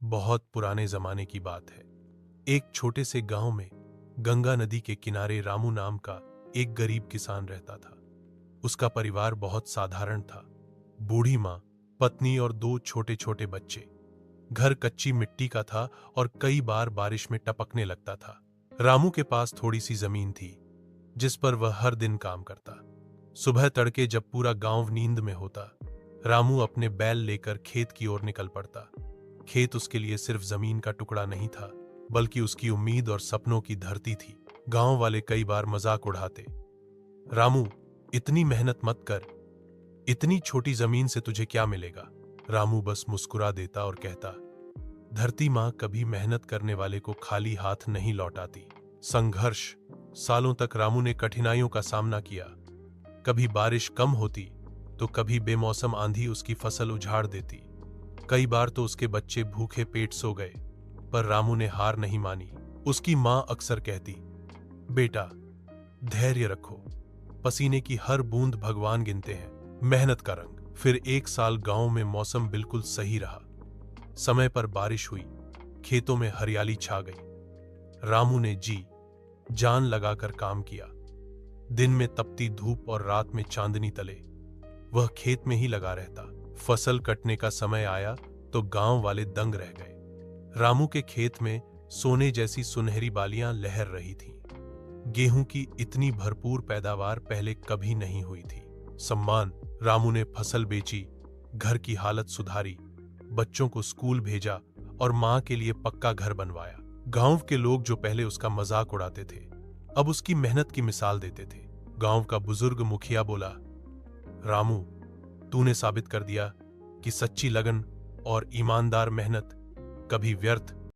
बहुत पुराने जमाने की बात है। एक छोटे से गांव में गंगा नदी के किनारे रामू नाम का एक गरीब किसान रहता था। उसका परिवार बहुत साधारण था। बूढ़ी माँ, पत्नी और दो छोटे छोटे बच्चे। घर कच्ची मिट्टी का था और कई बार बारिश में टपकने लगता था। रामू के पास थोड़ी सी जमीन थी जिस पर वह हर दिन काम करता। सुबह तड़के जब पूरा गांव नींद में होता, रामू अपने बैल लेकर खेत की ओर निकल पड़ता। खेत उसके लिए सिर्फ जमीन का टुकड़ा नहीं था, बल्कि उसकी उम्मीद और सपनों की धरती थी। गांव वाले कई बार मजाक उड़ाते, रामू, इतनी मेहनत मत कर, इतनी छोटी जमीन से तुझे क्या मिलेगा। रामू बस मुस्कुरा देता और कहता, धरती मां कभी मेहनत करने वाले को खाली हाथ नहीं लौटाती। संघर्ष। सालों तक रामू ने कठिनाइयों का सामना किया। कभी बारिश कम होती तो कभी बेमौसम आंधी उसकी फसल उजाड़ देती। कई बार तो उसके बच्चे भूखे पेट सो गए, पर रामू ने हार नहीं मानी। उसकी मां अक्सर कहती, बेटा, धैर्य रखो, पसीने की हर बूंद भगवान गिनते हैं। मेहनत का रंग। फिर एक साल गांव में मौसम बिल्कुल सही रहा। समय पर बारिश हुई, खेतों में हरियाली छा गई। रामू ने जी जान लगाकर काम किया। दिन में तपती धूप और रात में चांदनी तले वह खेत में ही लगा रहता। फसल कटने का समय आया तो गांव वाले दंग रह गए। रामू के खेत में सोने जैसी सुनहरी बालियां लहर रही थीं। गेहूं की इतनी भरपूर पैदावार पहले कभी नहीं हुई थी। सम्मान। रामू ने फसल बेची, घर की हालत सुधारी, बच्चों को स्कूल भेजा और मां के लिए पक्का घर बनवाया। गांव के लोग जो पहले उसका मजाक उड़ाते थे, अब उसकी मेहनत की मिसाल देते थे। गांव का बुजुर्ग मुखिया बोला, रामू, तूने साबित कर दिया कि सच्ची लगन और ईमानदार मेहनत कभी व्यर्थ